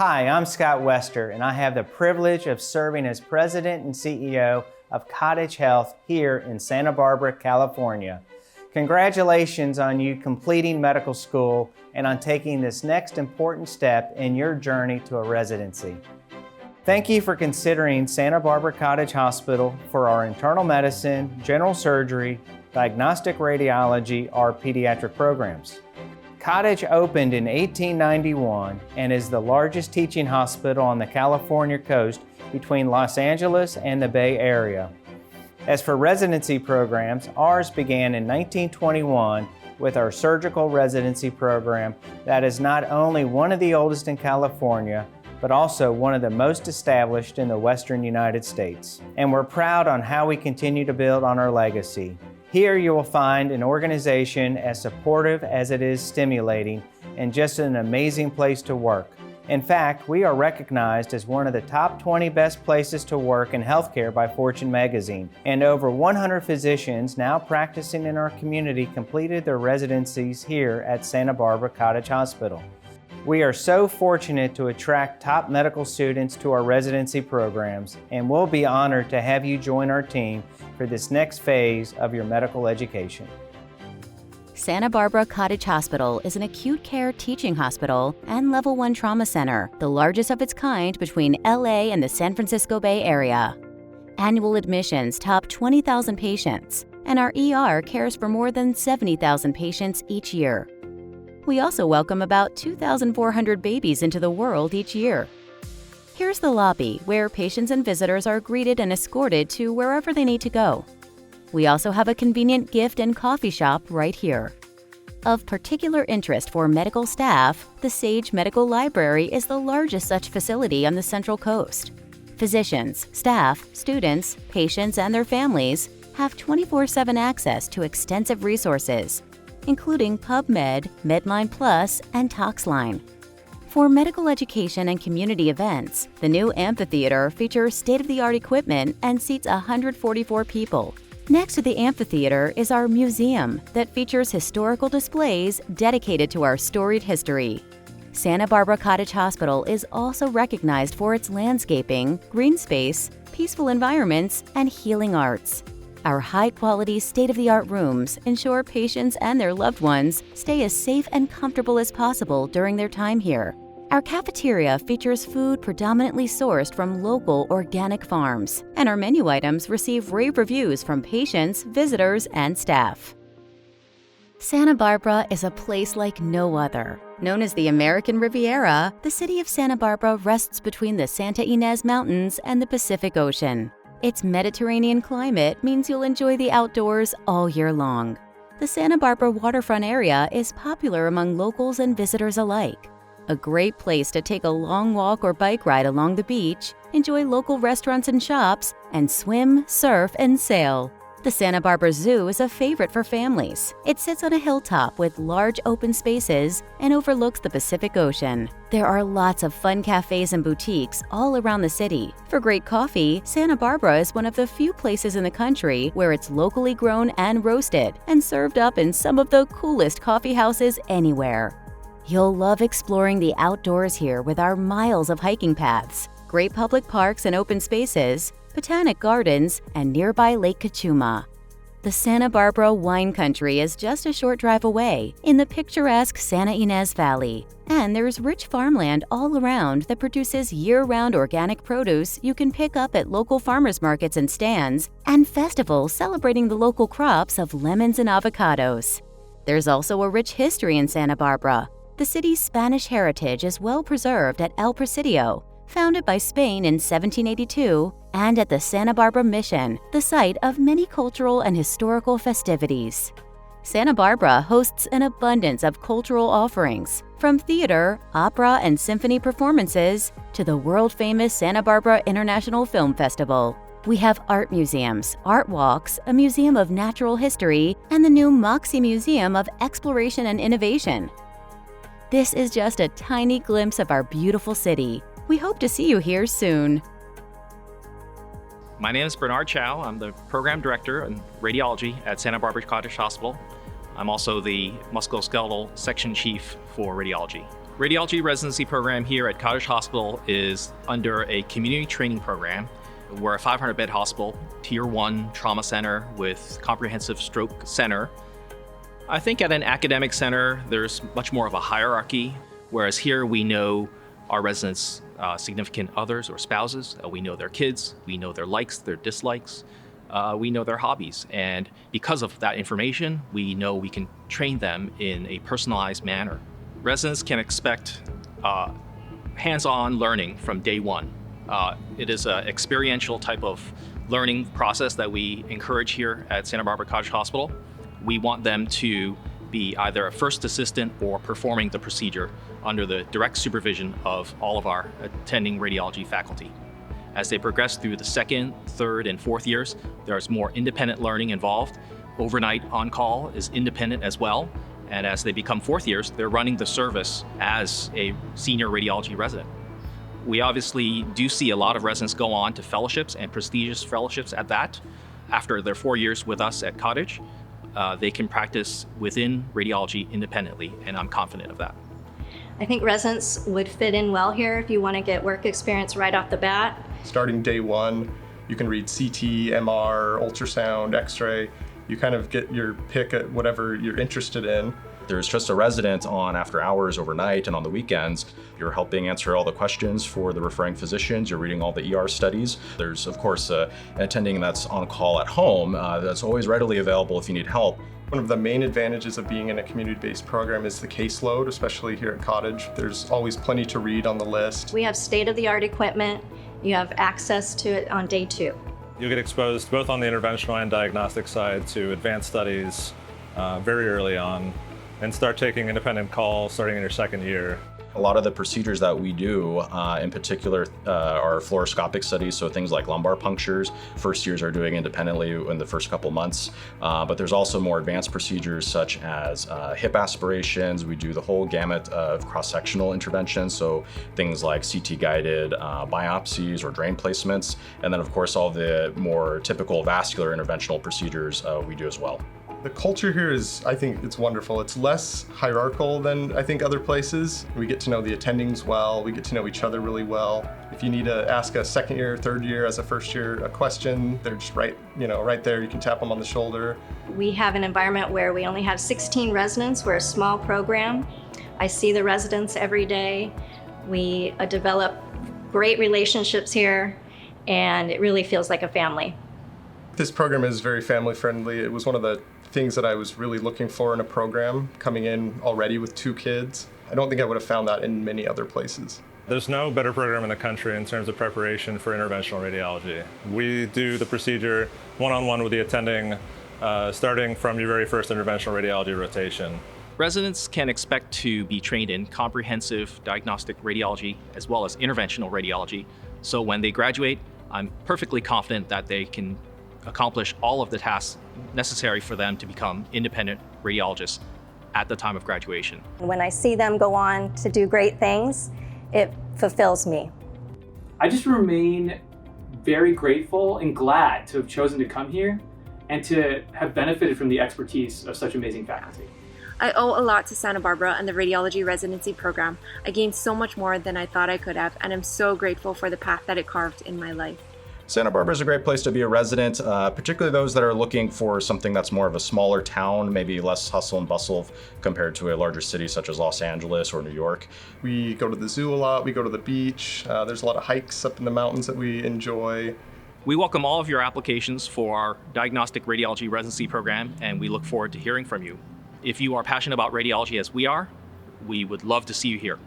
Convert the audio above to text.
Hi, I'm Scott Wester, and I have the privilege of serving as President and CEO of Cottage Health here in Santa Barbara, California. Congratulations on you completing medical school and on taking this next important step in your journey to a residency. Thank you for considering Santa Barbara Cottage Hospital for our internal medicine, general surgery, diagnostic radiology, or pediatric programs. Cottage opened in 1891 and is the largest teaching hospital on the California coast between Los Angeles and the Bay Area. As for residency programs, ours began in 1921 with our surgical residency program that is not only one of the oldest in California, but also one of the most established in the Western United States. And we're proud on how we continue to build on our legacy. Here you will find an organization as supportive as it is stimulating and just an amazing place to work. In fact, we are recognized as one of the top 20 best places to work in healthcare by Fortune magazine, and over 100 physicians now practicing in our community completed their residencies here at Santa Barbara Cottage Hospital. We are so fortunate to attract top medical students to our residency programs, and we'll be honored to have you join our team for this next phase of your medical education. Santa Barbara Cottage Hospital is an acute care teaching hospital and level 1 trauma center, the largest of its kind between LA and the San Francisco Bay Area. Annual admissions top 20,000 patients, and our ER cares for more than 70,000 patients each year. We also welcome about 2,400 babies into the world each year. Here's the lobby, where patients and visitors are greeted and escorted to wherever they need to go. We also have a convenient gift and coffee shop right here. Of particular interest for medical staff, the Sage Medical Library is the largest such facility on the Central Coast. Physicians, staff, students, patients, and their families have 24/7 access to extensive resources, including PubMed, Medline Plus, and ToxLine. For medical education and community events, the new amphitheater features state-of-the-art equipment and seats 144 people. Next to the amphitheater is our museum that features historical displays dedicated to our storied history. Santa Barbara Cottage Hospital is also recognized for its landscaping, green space, peaceful environments, and healing arts. Our high-quality, state-of-the-art rooms ensure patients and their loved ones stay as safe and comfortable as possible during their time here. Our cafeteria features food predominantly sourced from local organic farms, and our menu items receive rave reviews from patients, visitors, and staff. Santa Barbara is a place like no other. Known as the American Riviera, the city of Santa Barbara rests between the Santa Ynez Mountains and the Pacific Ocean. Its Mediterranean climate means you'll enjoy the outdoors all year long. The Santa Barbara waterfront area is popular among locals and visitors alike. A great place to take a long walk or bike ride along the beach, enjoy local restaurants and shops, and swim, surf, and sail. The Santa Barbara Zoo is a favorite for families. It sits on a hilltop with large open spaces and overlooks the Pacific Ocean. There are lots of fun cafes and boutiques all around the city. For great coffee, Santa Barbara is one of the few places in the country where it's locally grown and roasted and served up in some of the coolest coffee houses anywhere. You'll love exploring the outdoors here with our miles of hiking paths, great public parks and open spaces, botanic gardens, and nearby Lake Cachuma. The Santa Barbara wine country is just a short drive away in the picturesque Santa Ynez Valley, and there's rich farmland all around that produces year-round organic produce you can pick up at local farmers markets and stands, and festivals celebrating the local crops of lemons and avocados. There's also a rich history in Santa Barbara. The city's Spanish heritage is well preserved at El Presidio, founded by Spain in 1782, and at the Santa Barbara Mission, the site of many cultural and historical festivities. Santa Barbara hosts an abundance of cultural offerings, from theater, opera, and symphony performances to the world-famous Santa Barbara International Film Festival. We have art museums, art walks, a museum of natural history, and the new Moxie Museum of Exploration and Innovation. This is just a tiny glimpse of our beautiful city. We hope to see you here soon. My name is Bernard Chow. I'm the Program Director in Radiology at Santa Barbara Cottage Hospital. I'm also the Musculoskeletal Section Chief for Radiology. Radiology residency program here at Cottage Hospital is under a community training program. We're a 500-bed hospital, Tier 1 trauma center with comprehensive stroke center. I think at an academic center, there's much more of a hierarchy, whereas here we know our residents' significant others or spouses. We know their kids, we know their likes, their dislikes, we know their hobbies. And because of that information, we know we can train them in a personalized manner. Residents can expect hands-on learning from day one. It is an experiential type of learning process that we encourage here at Santa Barbara Cottage Hospital. We want them to be either a first assistant or performing the procedure under the direct supervision of all of our attending radiology faculty. As they progress through the second, third, and fourth years, there's more independent learning involved. Overnight on-call is independent as well. And as they become fourth years, they're running the service as a senior radiology resident. We obviously do see a lot of residents go on to fellowships and prestigious fellowships at that. After their 4 years with us at Cottage, they can practice within radiology independently, and I'm confident of that. I think residents would fit in well here if you want to get work experience right off the bat. Starting day one, you can read CT, MR, ultrasound, X-ray. You kind of get your pick at whatever you're interested in. There's just a resident on after hours overnight and on the weekends. You're helping answer all the questions for the referring physicians. You're reading all the ER studies. There's, of course, an attending that's on call at home that's always readily available if you need help. One of the main advantages of being in a community-based program is the caseload, especially here at Cottage. There's always plenty to read on the list. We have state-of-the-art equipment. You have access to it on day 2. You'll get exposed both on the interventional and diagnostic side to advanced studies very early on and start taking independent calls starting in your second year. A lot of the procedures that we do, in particular, are fluoroscopic studies, so things like lumbar punctures. First years are doing independently in the first couple months, but there's also more advanced procedures such as hip aspirations. We do the whole gamut of cross-sectional interventions, so things like CT-guided biopsies or drain placements, and then of course all the more typical vascular interventional procedures we do as well. The culture here is, I think it's wonderful. It's less hierarchical than I think other places. We get to know the attendings well, we get to know each other really well. If you need to ask a second year, third year, as a first year, a question, they're just right there. You can tap them on the shoulder. We have an environment where we only have 16 residents. We're a small program. I see the residents every day. We develop great relationships here, and it really feels like a family. This program is very family friendly. It was one of the things that I was really looking for in a program, coming in already with 2 kids. I don't think I would have found that in many other places. There's no better program in the country in terms of preparation for interventional radiology. We do the procedure one-on-one with the attending, starting from your very first interventional radiology rotation. Residents can expect to be trained in comprehensive diagnostic radiology as well as interventional radiology. So when they graduate, I'm perfectly confident that they can accomplish all of the tasks necessary for them to become independent radiologists at the time of graduation. When I see them go on to do great things, it fulfills me. I just remain very grateful and glad to have chosen to come here and to have benefited from the expertise of such amazing faculty. I owe a lot to Santa Barbara and the Radiology Residency Program. I gained so much more than I thought I could have, and I'm so grateful for the path that it carved in my life. Santa Barbara is a great place to be a resident, particularly those that are looking for something that's more of a smaller town, maybe less hustle and bustle compared to a larger city such as Los Angeles or New York. We go to the zoo a lot, we go to the beach. There's a lot of hikes up in the mountains that we enjoy. We welcome all of your applications for our Diagnostic Radiology Residency Program, and we look forward to hearing from you. If you are passionate about radiology as we are, we would love to see you here.